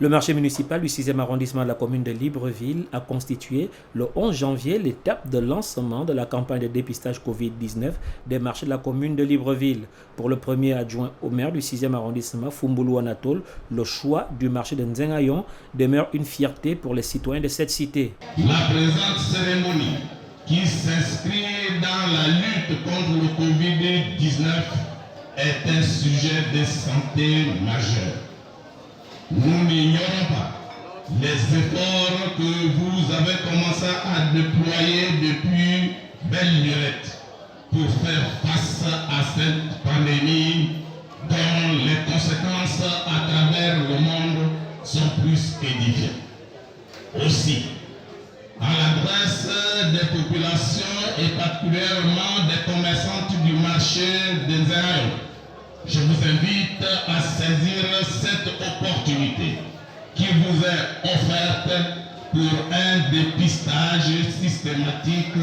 Le marché municipal du 6e arrondissement de la commune de Libreville a constitué le 11 janvier l'étape de lancement de la campagne de dépistage Covid-19 des marchés de la commune de Libreville. Pour le premier adjoint au maire du 6e arrondissement, Fumboulou Anatole, le choix du marché de Nzengayon demeure une fierté pour les citoyens de cette cité. La présente cérémonie, qui s'inscrit dans la lutte contre le Covid-19, est un sujet de santé majeur. Nous n'ignorons pas les efforts que vous avez commencé à déployer depuis belle lurette pour faire face à cette pandémie dont les conséquences à travers le monde sont plus édifiantes. Aussi, à l'adresse des populations et particulièrement des commerçantes du marché des Nzengayon, je vous invite à saisir cette opportunité qui vous est offerte pour un dépistage systématique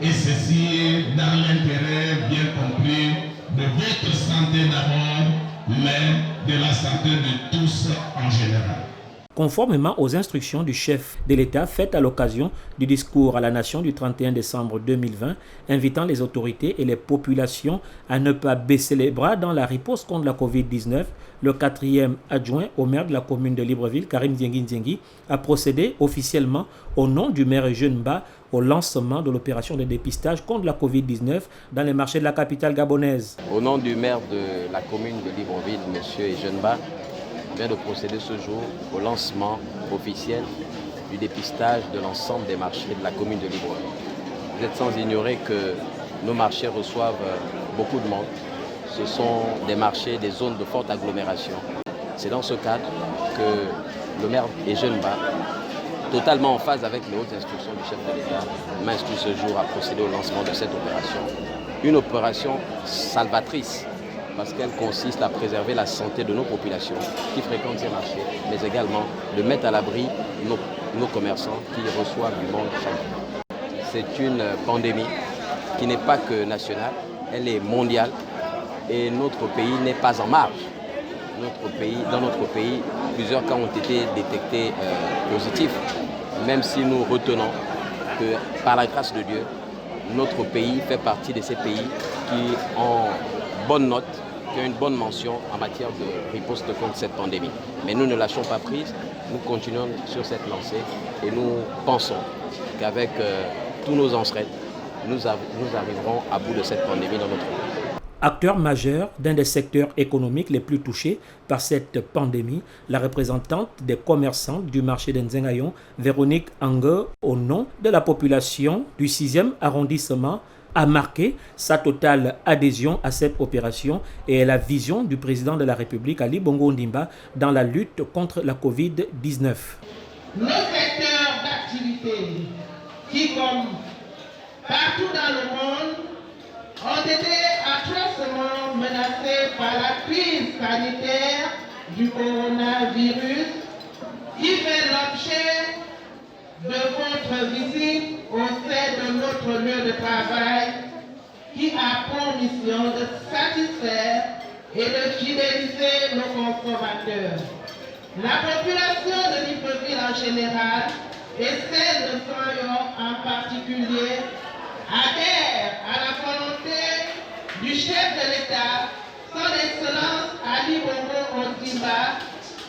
et ceci dans l'intérêt bien compris de votre santé d'abord, mais de la santé de tous en général. Conformément aux instructions du chef de l'État faites à l'occasion du discours à la nation du 31 décembre 2020, invitant les autorités et les populations à ne pas baisser les bras dans la riposte contre la Covid-19, le 4e adjoint au maire de la commune de Libreville, Karim Diengui, a procédé officiellement au nom du maire Eugène Ba au lancement de l'opération de dépistage contre la Covid-19 dans les marchés de la capitale gabonaise. Au nom du maire de la commune de Libreville, M. Eugène Ba, vient de procéder ce jour au lancement officiel du dépistage de l'ensemble des marchés de la commune de Libreville. Vous êtes sans ignorer que nos marchés reçoivent beaucoup de monde. Ce sont des marchés, des zones de forte agglomération. C'est dans ce cadre que le maire Eugène Ba, totalement en phase avec les hautes instructions du chef de l'État, m'instruit ce jour à procéder au lancement de cette opération. Une opération salvatrice, parce qu'elle consiste à préserver la santé de nos populations qui fréquentent ces marchés, mais également de mettre à l'abri nos commerçants qui reçoivent du monde chaque jour. C'est une pandémie qui n'est pas que nationale, elle est mondiale et notre pays n'est pas en marge. Dans notre pays, plusieurs cas ont été détectés positifs, même si nous retenons que par la grâce de Dieu, notre pays fait partie de ces pays qui ont bonne note, qui ont une bonne mention en matière de riposte contre cette pandémie. Mais nous ne lâchons pas prise, nous continuons sur cette lancée et nous pensons qu'avec tous nos ancêtres, nous arriverons à bout de cette pandémie dans notre pays. Acteur majeur d'un des secteurs économiques les plus touchés par cette pandémie, la représentante des commerçants du marché de Nzengayon, Véronique Angue, au nom de la population du 6e arrondissement, a marqué sa totale adhésion à cette opération et la vision du président de la République, Ali Bongo Ondimba, dans la lutte contre la Covid-19. Nos secteurs d'activité qui, comme partout dans le monde, ont été atrocement menacés par la crise sanitaire du coronavirus qui fait l'objet de votre visite au sein de notre lieu de travail qui a pour mission de satisfaire et de fidéliser nos consommateurs. La population de Libreville en général et celle de Nzengayon en particulier adhère à la volonté du chef de l'État, son Excellence Ali Bongo Ondimba,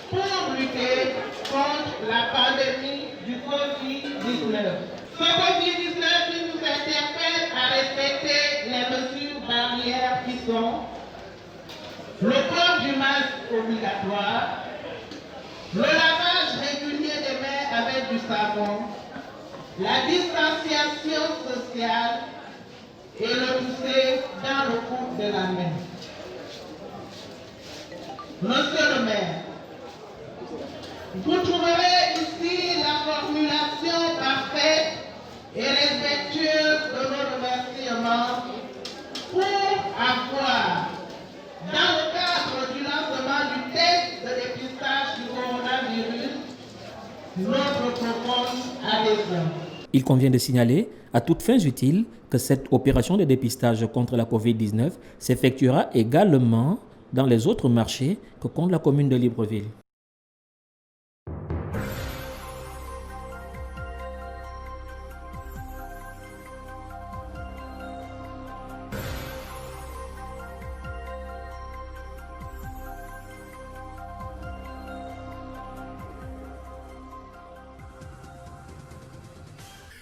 pour lutter contre la pandémie du Covid-19. Ce Covid-19 nous interpelle à respecter les mesures barrières qui sont le port du masque obligatoire, le lavage régulier des mains avec du savon, la distanciation sociale et le toucher dans le coude de la main. Monsieur le maire, vous trouverez ici la formulation parfaite et respectueuse de nos remerciements pour avoir, dans le cadre du lancement du test de dépistage du coronavirus, notre profonde adhésion. Il convient de signaler, à toutes fins utiles, que cette opération de dépistage contre la Covid-19 s'effectuera également dans les autres marchés que compte la commune de Libreville.